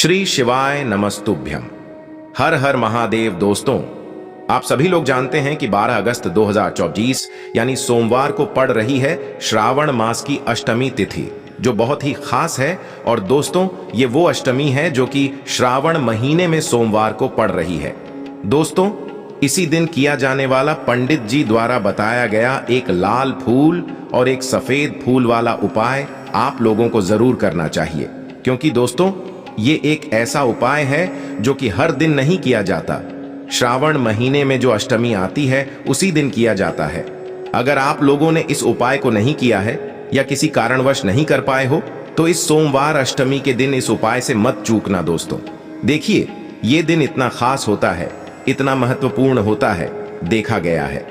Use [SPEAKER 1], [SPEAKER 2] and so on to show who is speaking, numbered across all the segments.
[SPEAKER 1] श्री शिवाय नमस्तुभ्यम। हर हर महादेव। दोस्तों, आप सभी लोग जानते हैं कि 12 अगस्त 2024 यानी सोमवार को पड़ रही है श्रावण मास की अष्टमी तिथि, जो बहुत ही खास है। और दोस्तों, ये वो अष्टमी है जो कि श्रावण महीने में सोमवार को पड़ रही है। दोस्तों, इसी दिन किया जाने वाला पंडित जी द्वारा बताया गया एक लाल फूल और एक सफेद फूल वाला उपाय आप लोगों को जरूर करना चाहिए, क्योंकि दोस्तों ये एक ऐसा उपाय है जो कि हर दिन नहीं किया जाता। श्रावण महीने में जो अष्टमी आती है उसी दिन किया जाता है। अगर आप लोगों ने इस उपाय को नहीं किया है या किसी कारणवश नहीं कर पाए हो तो इस सोमवार अष्टमी के दिन इस उपाय से मत चूकना। दोस्तों देखिए, ये दिन इतना खास होता है, इतना महत्वपूर्ण होता है। देखा गया है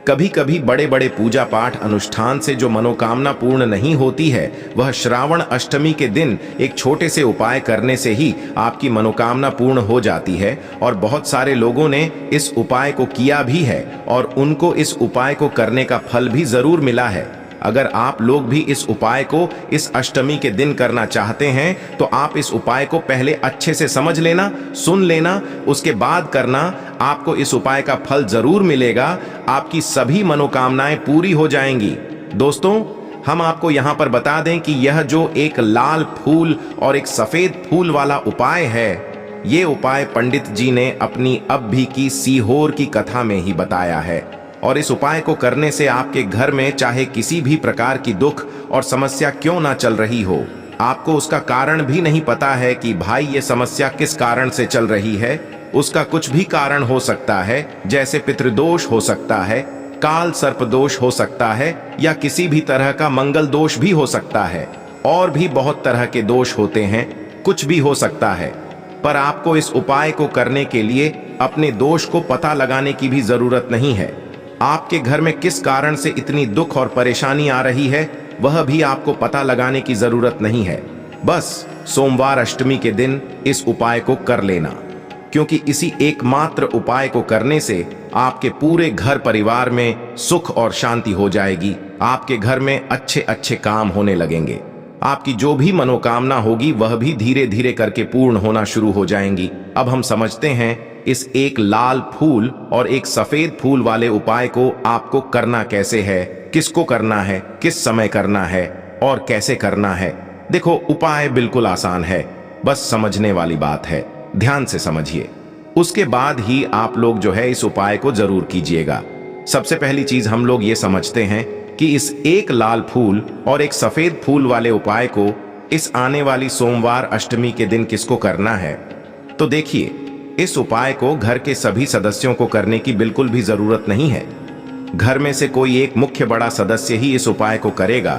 [SPEAKER 1] कभी कभी बड़े बड़े पूजा पाठ अनुष्ठान से जो मनोकामना पूर्ण नहीं होती है, वह श्रावण अष्टमी के दिन एक छोटे से उपाय करने से ही आपकी मनोकामना पूर्ण हो जाती है। और बहुत सारे लोगों ने इस उपाय को किया भी है और उनको इस उपाय को करने का फल भी जरूर मिला है। अगर आप लोग भी इस उपाय को इस अष्टमी के दिन करना चाहते हैं तो आप इस उपाय को पहले अच्छे से समझ लेना, सुन लेना, उसके बाद करना। आपको इस उपाय का फल जरूर मिलेगा, आपकी सभी मनोकामनाएं पूरी हो जाएंगी। दोस्तों, हम आपको यहां पर बता दें कि यह जो एक लाल फूल और एक सफेद फूल वाला उपाय है, ये उपाय पंडित जी ने अपनी अब भी की सीहोर की कथा में ही बताया है। और इस उपाय को करने से आपके घर में चाहे किसी भी प्रकार की दुख और समस्या क्यों ना चल रही हो, आपको उसका कारण भी नहीं पता है कि भाई ये समस्या किस कारण से चल रही है, उसका कुछ भी कारण हो सकता है। जैसे पितृदोष हो सकता है, काल सर्प दोष हो सकता है, या किसी भी तरह का मंगल दोष भी हो सकता है। और भी बहुत तरह के दोष होते हैं, कुछ भी हो सकता है। पर आपको इस उपाय को करने के लिए अपने दोष को पता लगाने की भी जरूरत नहीं है। आपके घर में किस कारण से इतनी दुख और परेशानी आ रही है, वह भी आपको पता लगाने की जरूरत नहीं है। बस सोमवार अष्टमी के दिन इस उपाय को कर लेना, क्योंकि इसी एकमात्र उपाय को करने से आपके पूरे घर परिवार में सुख और शांति हो जाएगी। आपके घर में अच्छे अच्छे काम होने लगेंगे। आपकी जो भी मनोकामना होगी वह भी धीरे धीरे करके पूर्ण होना शुरू हो जाएंगी। अब हम समझते हैं इस एक लाल फूल और एक सफेद फूल वाले उपाय को आपको करना कैसे है, किसको करना है, किस समय करना है और कैसे करना है। देखो, उपाय बिल्कुल आसान है, बस समझने वाली बात है। ध्यान से समझिए, उसके बाद ही आप लोग जो है इस उपाय को जरूर कीजिएगा। सबसे पहली चीज हम लोग ये समझते हैं कि इस एक लाल फूल और एक सफेद फूल वाले उपाय को इस आने वाली सोमवार अष्टमी के दिन किसको करना है। तो देखिए, इस उपाय को घर के सभी सदस्यों को करने की बिल्कुल भी जरूरत नहीं है। घर में से कोई एक मुख्य बड़ा सदस्य ही इस उपाय को करेगा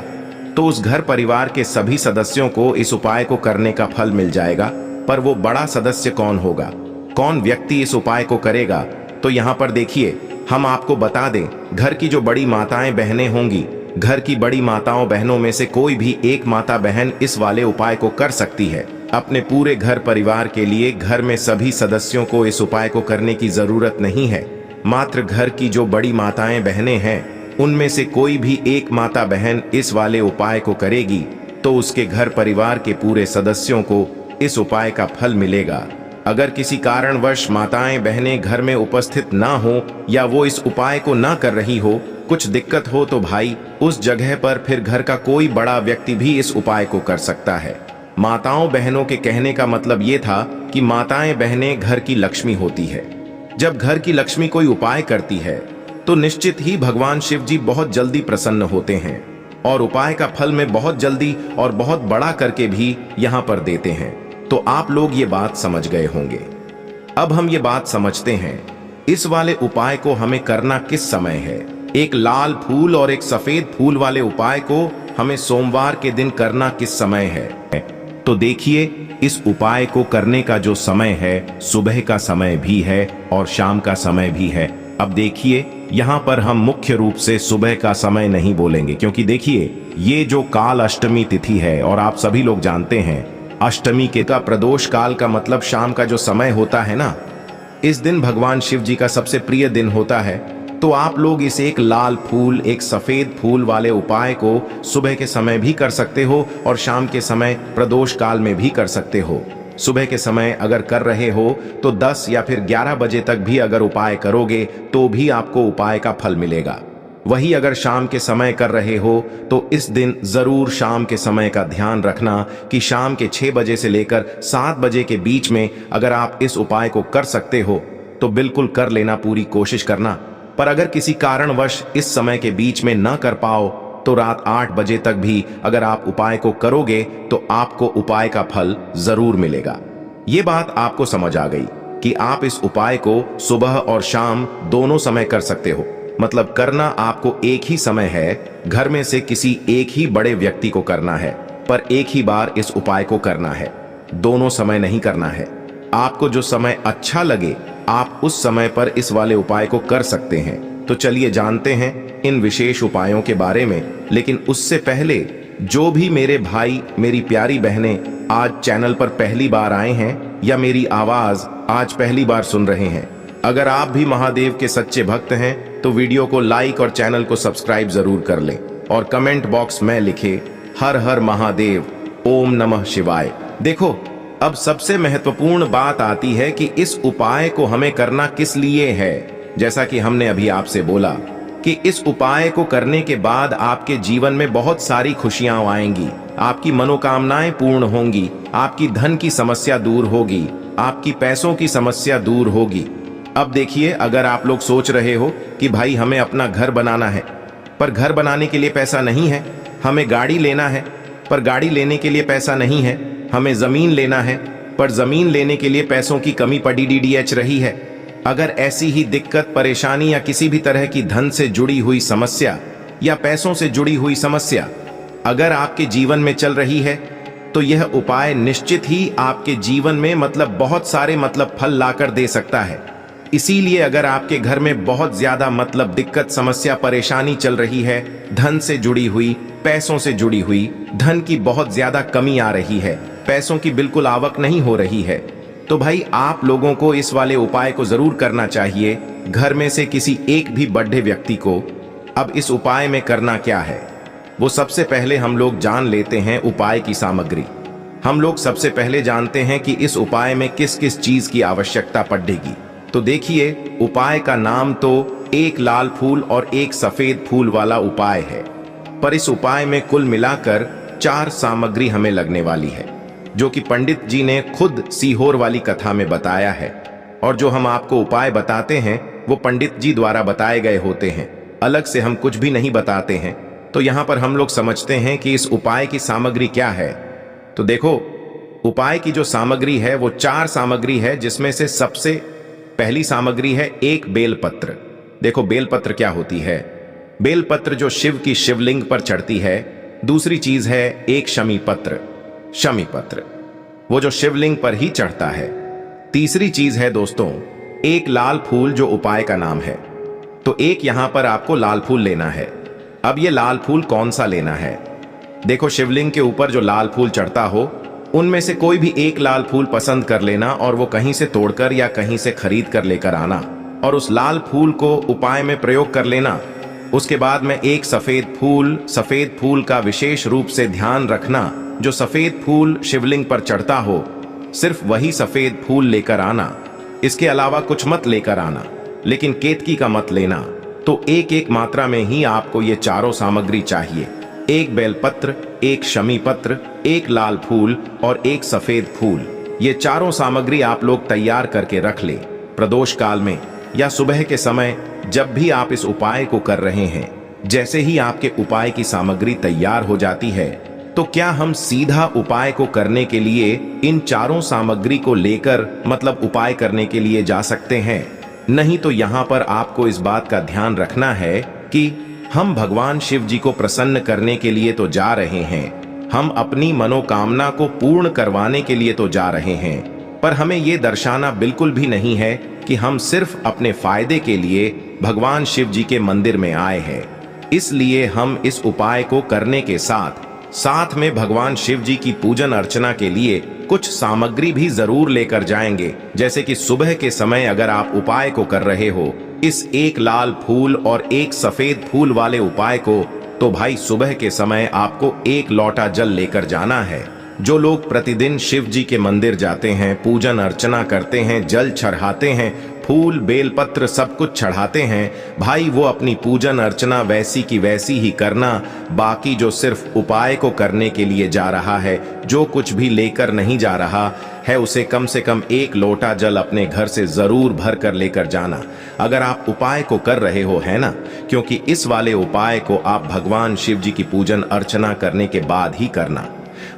[SPEAKER 1] तो उस घर परिवार के सभी सदस्यों को इस उपाय को करने का फल मिल जाएगा। पर वो बड़ा सदस्य कौन होगा, कौन व्यक्ति इस उपाय को करेगा, तो यहाँ पर देखिए, हम आपको बता दें, घर की जो बड़ी माताएं बहनें होंगी, घर की बड़ी माताओं बहनों में से कोई भी एक माता बहन इस वाले उपाय को कर सकती है। अपने पूरे घर परिवार के लिए घर में सभी सदस्यों को इस उपाय को करने की जरूरत नहीं है। मात्र घर की जो बड़ी माताएं बहनें हैं, उनमें से कोई भी एक माता बहन इस वाले उपाय को करेगी तो उसके घर परिवार के पूरे सदस्यों को इस उपाय का फल मिलेगा। अगर किसी कारणवश माताएं बहनें घर में उपस्थित ना हो या वो इस उपाय को ना कर रही हो, कुछ दिक्कत हो, तो भाई उस जगह पर फिर घर का कोई बड़ा व्यक्ति भी इस उपाय को कर सकता है। माताओं बहनों के कहने का मतलब ये था कि माताएं बहनें घर की लक्ष्मी होती है। जब घर की लक्ष्मी कोई उपाय करती है तो निश्चित ही भगवान शिव जी बहुत जल्दी प्रसन्न होते हैं और उपाय का फल में बहुत जल्दी और बहुत बड़ा करके भी यहाँ पर देते हैं। तो आप लोग ये बात समझ गए होंगे। अब हम ये बात समझते हैं, इस वाले उपाय को हमें करना किस समय है। एक लाल फूल और एक सफेद फूल वाले उपाय को हमें सोमवार के दिन करना किस समय है। तो देखिए, इस उपाय को करने का जो समय है, सुबह का समय भी है और शाम का समय भी है। अब देखिए, यहाँ पर हम मुख्य रूप से सुबह का समय नहीं बोलेंगे, क्योंकि देखिए, ये जो काल अष्टमी तिथि है और आप सभी लोग जानते हैं अष्टमी के का प्रदोष काल का मतलब शाम का जो समय होता है ना, इस दिन भगवान शिव जी का सबसे प्रिय दिन होता है। तो आप लोग इस एक लाल फूल एक सफेद फूल वाले उपाय को सुबह के समय भी कर सकते हो और शाम के समय प्रदोष काल में भी कर सकते हो। सुबह के समय अगर कर रहे हो तो 10 या फिर 11 बजे तक भी अगर उपाय करोगे तो भी आपको उपाय का फल मिलेगा। वही अगर शाम के समय कर रहे हो तो इस दिन जरूर शाम के समय का ध्यान रखना कि शाम के 6 बजे से लेकर 7 बजे के बीच में अगर आप इस उपाय को कर सकते हो तो बिल्कुल कर लेना, पूरी कोशिश करना। पर अगर किसी कारणवश इस समय के बीच में न कर पाओ तो रात 8 बजे तक भी अगर आप उपाय को करोगे तो आपको उपाय का फल जरूर मिलेगा। ये बात आपको समझ आ गई कि आप इस उपाय को सुबह और शाम दोनों समय कर सकते हो। मतलब करना आपको एक ही समय है, घर में से किसी एक ही बड़े व्यक्ति को करना है, पर एक ही बार इस उपाय को करना है, दोनों समय नहीं करना है। आपको जो समय अच्छा लगे आप उस समय पर इस वाले उपाय को कर सकते हैं। तो चलिए जानते हैं इन विशेष उपायों के बारे में। लेकिन उससे पहले जो भी मेरे भाई मेरी प्यारी बहनें आज चैनल पर पहली बार आए हैं या मेरी आवाज आज पहली बार सुन रहे हैं, अगर आप भी महादेव के सच्चे भक्त हैं तो वीडियो को लाइक और चैनल को सब्सक्राइब जरूर कर लें और कमेंट बॉक्स में लिखे हर हर महादेव, ओम नमः शिवाय। देखो, अब सबसे महत्वपूर्ण बात आती है कि इस उपाय को हमें करना किस लिए है। जैसा कि हमने अभी आपसे बोला कि इस उपाय को करने के बाद आपके जीवन में बहुत सारी खुशियां आएंगी, आपकी मनोकामनाएं पूर्ण होंगी, आपकी धन की समस्या दूर होगी, आपकी पैसों की समस्या दूर होगी। अब देखिए, अगर आप लोग सोच रहे हो कि भाई हमें अपना घर बनाना है पर घर बनाने के लिए पैसा नहीं है, हमें गाड़ी लेना है पर गाड़ी लेने के लिए पैसा नहीं है, हमें जमीन लेना है पर जमीन लेने के लिए पैसों की कमी पड़ी डीडीएच रही है। अगर ऐसी ही दिक्कत, परेशानी या किसी भी तरह की धन से जुड़ी हुई समस्या या पैसों से जुड़ी हुई समस्या अगर आपके जीवन में चल रही है तो यह उपाय निश्चित ही आपके जीवन में बहुत सारे फल लाकर दे सकता है। इसीलिए अगर आपके घर में बहुत ज्यादा दिक्कत, समस्या, परेशानी चल रही है, धन से जुड़ी हुई, पैसों से जुड़ी हुई, धन की बहुत ज्यादा कमी आ रही है, पैसों की बिल्कुल आवक नहीं हो रही है, तो भाई आप लोगों को इस वाले उपाय को जरूर करना चाहिए, घर में से किसी एक भी बड़े व्यक्ति को। अब इस उपाय में करना क्या है, वो सबसे पहले हम लोग जान लेते हैं उपाय की सामग्री। हम लोग सबसे पहले जानते हैं कि इस उपाय में किस किस चीज की आवश्यकता पड़ेगी। तो देखिए, उपाय का नाम तो एक लाल फूल और एक सफेद फूल वाला उपाय है, पर इस उपाय में कुल मिलाकर 4 सामग्री हमें लगने वाली है, जो कि पंडित जी ने खुद सीहोर वाली कथा में बताया है। और जो हम आपको उपाय बताते हैं वो पंडित जी द्वारा बताए गए होते हैं, अलग से हम कुछ भी नहीं बताते हैं। तो यहाँ पर हम लोग समझते हैं कि इस उपाय की सामग्री क्या है। तो देखो, उपाय की जो सामग्री है वो 4 सामग्री है, जिसमें से सबसे पहली सामग्री है एक बेलपत्र। देखो, बेलपत्र क्या होती है? बेलपत्र जो शिव की शिवलिंग पर चढ़ती है। दूसरी चीज है एक शमी पत्र, शमी पत्र, वो जो शिवलिंग पर ही चढ़ता है। तीसरी चीज है दोस्तों एक लाल फूल, जो उपाय का नाम है। तो एक यहां पर आपको लाल फूल लेना है। अब ये लाल फूल कौन सा लेना है? देखो, शिवलिंग के ऊपर जो लाल फूल चढ़ता हो उनमें से कोई भी एक लाल फूल पसंद कर लेना और वो कहीं से तोड़कर या कहीं से खरीद कर लेकर आना और उस लाल फूल को उपाय में प्रयोग कर लेना। उसके बाद में एक सफेद फूल का विशेष रूप से ध्यान रखना। जो सफेद फूल शिवलिंग पर चढ़ता हो सिर्फ वही सफेद फूल लेकर आना, इसके अलावा कुछ मत लेकर आना, लेकिन केतकी का मत लेना। तो एक एक मात्रा में ही आपको ये चारों सामग्री चाहिए, एक बेलपत्र, एक शमी पत्र, एक लाल फूल और एक सफेद फूल। ये चारों सामग्री आप लोग तैयार करके रख ले। प्रदोष काल में या सुबह के समय जब भी आप इस उपाय को कर रहे हैं, जैसे ही आपके उपाय की सामग्री तैयार हो जाती है तो क्या हम सीधा उपाय को करने के लिए इन चारों सामग्री को लेकर उपाय करने के लिए जा सकते हैं? नहीं, तो यहाँ पर आपको इस बात का ध्यान रखना है कि हम भगवान शिव जी को प्रसन्न करने के लिए तो जा रहे हैं, हम अपनी मनोकामना को पूर्ण करवाने के लिए तो जा रहे हैं, पर हमें ये दर्शाना बिल्कुल भी नहीं है कि हम सिर्फ अपने फायदे के लिए भगवान शिव जी के मंदिर में आए हैं। इसलिए हम इस उपाय को करने के साथ में भगवान शिव जी की पूजन अर्चना के लिए कुछ सामग्री भी जरूर लेकर जाएंगे। जैसे कि सुबह के समय अगर आप उपाय को कर रहे हो, इस एक लाल फूल और एक सफेद फूल वाले उपाय को, तो भाई सुबह के समय आपको 1 लोटा जल लेकर जाना है। जो लोग प्रतिदिन शिव जी के मंदिर जाते हैं, पूजन अर्चना करते हैं, जल चढ़ाते हैं, फूल बेलपत्र सब कुछ चढ़ाते हैं, भाई वो अपनी पूजन अर्चना वैसी की वैसी ही करना। बाकी जो सिर्फ उपाय को करने के लिए जा रहा है, जो कुछ भी लेकर नहीं जा रहा है, उसे कम से कम 1 लोटा जल अपने घर से जरूर भर कर लेकर जाना। अगर आप उपाय को कर रहे हो, है ना, क्योंकि इस वाले उपाय को आप भगवान शिव जी की पूजन अर्चना करने के बाद ही करना।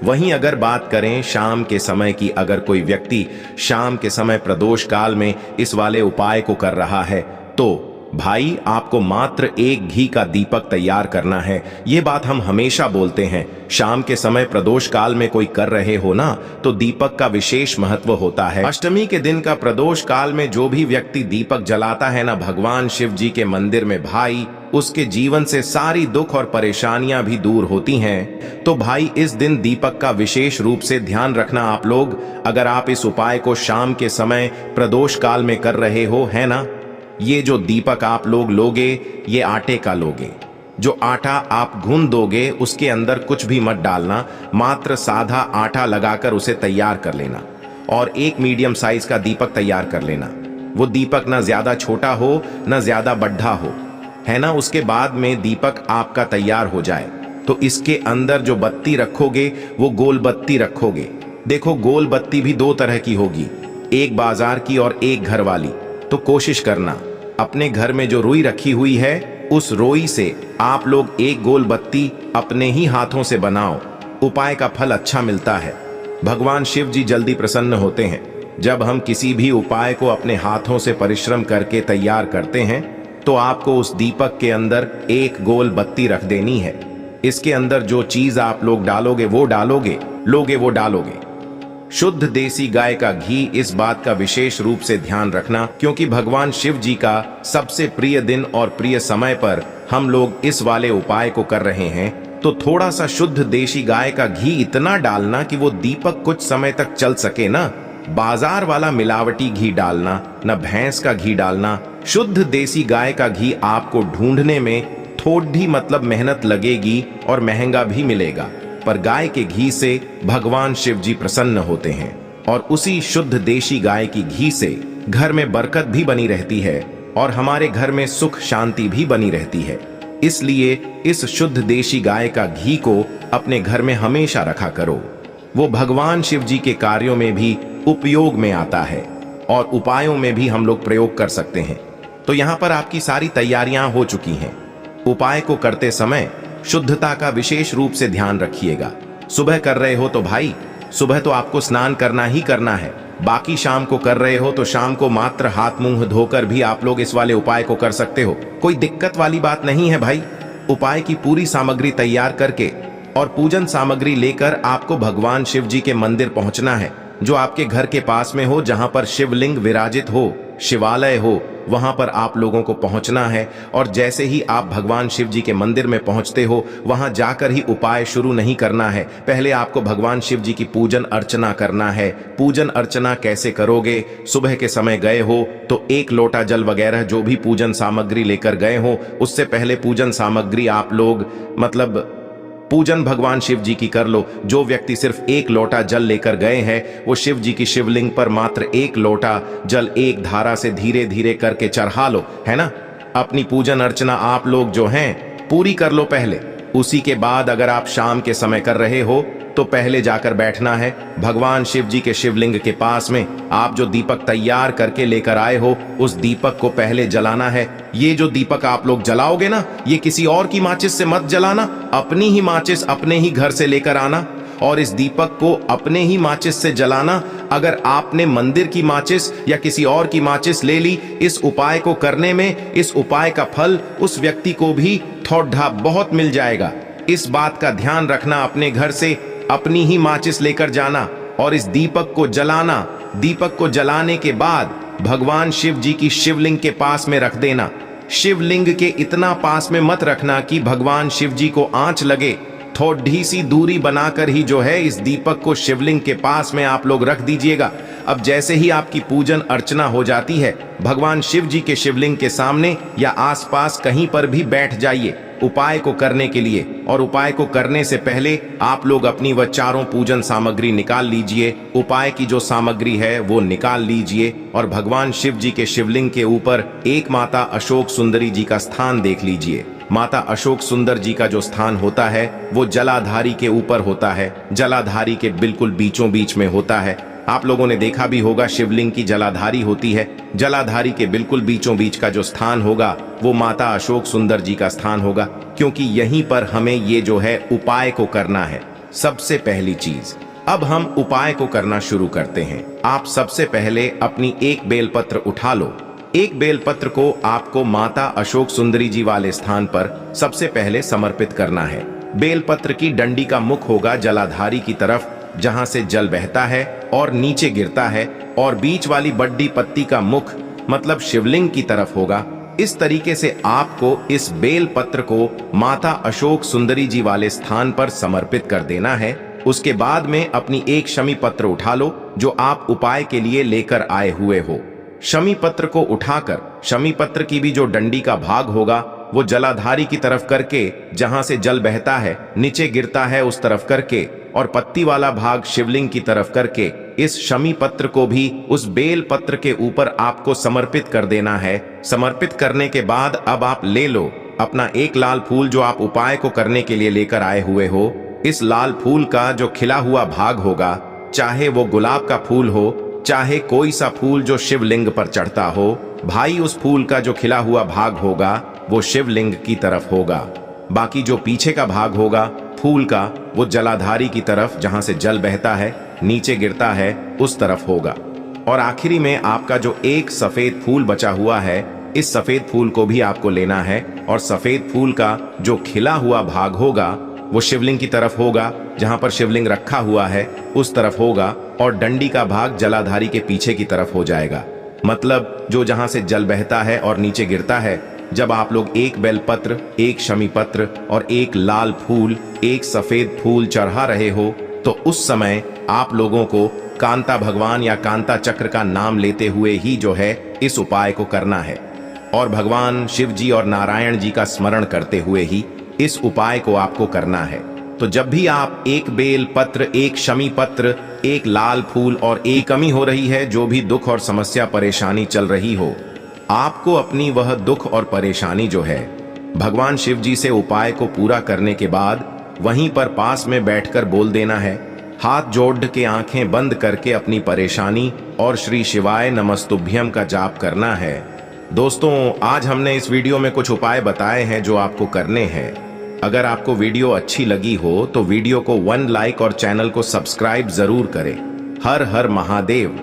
[SPEAKER 1] वहीं अगर बात करें शाम के समय की, अगर कोई व्यक्ति शाम के समय प्रदोष काल में इस वाले उपाय को कर रहा है, तो भाई आपको मात्र 1 घी का दीपक तैयार करना है। ये बात हम हमेशा बोलते हैं। शाम के समय प्रदोष काल में कोई कर रहे हो ना, तो दीपक का विशेष महत्व होता है। अष्टमी के दिन का प्रदोष काल में जो भी व्यक्ति दीपक जलाता है ना भगवान शिव जी के मंदिर में, भाई उसके जीवन से सारी दुख और परेशानियां भी दूर होती हैं। तो भाई इस दिन दीपक का विशेष रूप से ध्यान रखना आप लोग। अगर आप इस उपाय को शाम के समय प्रदोष काल में कर रहे हो, है ना, ये जो दीपक आप लोग लोगे, ये आटे का लोगे। जो आटा आप गूंद दोगे उसके अंदर कुछ भी मत डालना, मात्र सादा आटा लगाकर उसे तैयार कर लेना और 1 मीडियम साइज का दीपक तैयार कर लेना। वो दीपक ना ज्यादा छोटा हो ना ज्यादा बड़ा हो, है ना। उसके बाद में दीपक आपका तैयार हो जाए तो इसके अंदर जो बत्ती रखोगे वो गोल बत्ती रखोगे। देखो गोल बत्ती भी 2 तरह की होगी, एक बाजार की और एक घर वाली। तो कोशिश करना अपने घर में जो रुई रखी हुई है, उस रुई से आप लोग एक गोल बत्ती अपने ही हाथों से बनाओ। उपाय का फल अच्छा मिलता है। भगवान शिव जी जल्दी प्रसन्न होते हैं। जब हम किसी भी उपाय को अपने हाथों से परिश्रम करके तैयार करते हैं, तो आपको उस दीपक के अंदर एक गोल बत्ती रख देनी है। इसके अंदर जो चीज आप लोग डालोगे वो डालोगे। शुद्ध देसी गाय का घी, इस बात का विशेष रूप से ध्यान रखना, क्योंकि भगवान शिव जी का सबसे प्रिय दिन और प्रिय समय पर हम लोग इस वाले उपाय को कर रहे हैं। तो थोड़ा सा शुद्ध देसी गाय का घी इतना डालना कि वो दीपक कुछ समय तक चल सके ना। बाजार वाला मिलावटी घी डालना, न भैंस का घी डालना। शुद्ध देसी गाय का घी आपको ढूंढने में थोड़ी मतलब मेहनत लगेगी और महंगा भी मिलेगा, पर गाय के घी से भगवान शिव जी प्रसन्न होते हैं और उसी शुद्ध देशी गाय की घी से घर में बरकत भी बनी रहती है और हमारे घर में सुख शांति भी बनी रहती है। इसलिए इस शुद्ध देशी गाय का घी को अपने घर में हमेशा रखा करो। वो भगवान शिव जी के कार्यों में भी उपयोग में आता है और उपायों में भी हम लोग प्रयोग कर सकते हैं। तो यहाँ पर आपकी सारी तैयारियां हो चुकी हैं। उपाय को करते समय शुद्धता का विशेष रूप से ध्यान रखिएगा। सुबह कर रहे हो तो भाई सुबह तो आपको स्नान करना ही करना है। बाकी शाम को कर रहे हो तो शाम को मात्र हाथ मुंह धोकर भी आप लोग इस वाले उपाय को कर सकते हो। कोई दिक्कत वाली बात नहीं है भाई। उपाय की पूरी सामग्री तैयार करके और पूजन सामग्री लेकर आपको भगवान शिव जी के मंदिर पहुंचना है, जो आपके घर के पास में हो, जहां पर शिवलिंग विराजित हो, शिवालय हो, वहां पर आप लोगों को पहुंचना है। और जैसे ही आप भगवान शिव जी के मंदिर में पहुंचते हो, वहां जाकर ही उपाय शुरू नहीं करना है। पहले आपको भगवान शिव जी की पूजन अर्चना करना है। पूजन अर्चना कैसे करोगे? सुबह के समय गए हो तो 1 लोटा जल वगैरह जो भी पूजन सामग्री लेकर गए हो, उससे पहले पूजन सामग्री आप लोग मतलब पूजन भगवान शिव जी की कर लो। जो व्यक्ति सिर्फ 1 लोटा जल लेकर गए हैं, वो शिव जी की शिवलिंग पर मात्र 1 लोटा जल एक धारा से धीरे धीरे करके चढ़ा लो, है ना। अपनी पूजन अर्चना आप लोग जो हैं पूरी कर लो पहले। उसी के बाद अगर आप शाम के समय कर रहे हो तो पहले जाकर बैठना है भगवान शिव जी के शिवलिंग के पास में। आप जो दीपक तैयार करके लेकर आए हो, उस दीपक को पहले जलाना है। ये जो दीपक आप लोग जलाओगे ना, ये किसी और की माचिस से मत जलाना, अपनी ही माचिस अपने ही घर से लेकर आना और इस दीपक को अपने ही माचिस से जलाना। अगर आपने मंदिर की माचिस या किसी और की माचिस ले ली इस उपाय को करने में, इस उपाय का फल उस व्यक्ति को भी थोड़ा बहुत मिल जाएगा। इस बात का ध्यान रखना, अपने घर से अपनी ही माचिस लेकर जाना और इस दीपक को जलाना। दीपक को जलाने के बाद भगवान शिव जी की शिवलिंग के पास में रख देना। शिवलिंग के इतना पास में मत रखना कि भगवान शिव जी को आंच लगे। थोड़ी सी दूरी बनाकर ही जो है इस दीपक को शिवलिंग के पास में आप लोग रख दीजिएगा। अब जैसे ही आपकी पूजन अर्चना हो जाती है, भगवान शिव जी के शिवलिंग के सामने या आसपास कहीं पर भी बैठ जाइए उपाय को करने के लिए, और उपाय को करने से पहले आप लोग अपनी वह चारों पूजन सामग्री निकाल लीजिए। उपाय की जो सामग्री है वो निकाल लीजिए और भगवान शिव जी के शिवलिंग के ऊपर एक माता अशोक सुंदरी जी का स्थान देख लीजिए। माता अशोक सुंदर जी का जो स्थान होता है वो जलाधारी के ऊपर होता है, जलाधारी के बिल्कुल बीचों बीच में होता है। आप लोगों ने देखा भी होगा शिवलिंग की जलाधारी होती है, जलाधारी के बिल्कुल बीचों बीच का जो स्थान होगा वो माता अशोक सुंदर जी का स्थान होगा, क्योंकि यहीं पर हमें ये जो है उपाय को करना है। सबसे पहली चीज, अब हम उपाय को करना शुरू करते हैं। आप सबसे पहले अपनी एक बेलपत्र उठा लो। एक बेलपत्र को आपको माता अशोक सुंदरी जी वाले स्थान पर सबसे पहले समर्पित करना है। बेलपत्र की डंडी का मुख होगा जलाधारी की तरफ, जहां से जल बहता है और नीचे गिरता है, और बीच वाली बड्डी पत्ती का मुख मतलब शिवलिंग की तरफ होगा। इस तरीके से आपको इस बेल पत्र को माता अशोक सुंदरी जी वाले स्थान पर समर्पित कर देना है। उसके बाद में अपनी एक शमी पत्र उठा लो जो आप उपाय के लिए लेकर आए हुए हो। शमी पत्र को उठाकर शमी पत्र की भी जो डंडी का भाग होगा वो जलाधारी की तरफ करके, जहां से जल बहता है नीचे गिरता है उस तरफ करके, और पत्ती वाला भाग शिवलिंग की तरफ करके इस शमी पत्र को भी उस बेल पत्र के ऊपर आपको समर्पित कर देना है। समर्पित करने के बाद अब आप ले लो अपना एक लाल फूल जो आप उपाय को करने के लिए लेकर आए हुए हो। इस लाल फूल का जो खिला हुआ भाग होगा, चाहे वो गुलाब का फूल हो, चाहे कोई सा फूल जो शिवलिंग पर चढ़ता हो, भाई उस फूल का जो खिला हुआ भाग होगा वो शिवलिंग की तरफ होगा। बाकी जो पीछे का भाग होगा फूल का वो जलाधारी की तरफ, जहां से जल बहता है नीचे गिरता है उस तरफ होगा। और आखिरी में आपका जो एक सफेद फूल बचा हुआ है, इस सफेद फूल को भी आपको लेना है, और सफेद फूल का जो खिला हुआ भाग होगा वो शिवलिंग की तरफ होगा, जहां पर शिवलिंग रखा हुआ है उस तरफ होगा, और डंडी का भाग जलाधारी के पीछे की तरफ हो जाएगा। मतलब जो जहां से जल बहता है और नीचे गिरता है, जब आप लोग एक बेलपत्र, एक शमी पत्र और एक लाल फूल, एक सफेद फूल चढ़ा रहे हो, तो उस समय आप लोगों को कांता भगवान या कांता चक्र का नाम लेते हुए ही जो है इस उपाय को करना है, और भगवान शिव जी और नारायण जी का स्मरण करते हुए ही इस उपाय को आपको करना है। तो जब भी आप एक बेल पत्र, एक शमी पत्र, एक लाल फूल और एक कमी हो रही है, जो भी दुख और समस्या परेशानी चल रही हो, आपको अपनी वह दुख और परेशानी जो है भगवान शिव जी से उपाय को पूरा करने के बाद वहीं पर पास में बैठकर बोल देना है। हाथ जोड़ के आंखें बंद करके अपनी परेशानी और श्री शिवाय नमस्तुभ्यम का जाप करना है। दोस्तों, आज हमने इस वीडियो में कुछ उपाय बताए हैं जो आपको करने हैं। अगर आपको वीडियो अच्छी लगी हो तो वीडियो को 1 लाइक और चैनल को सब्सक्राइब जरूर करें। हर हर महादेव।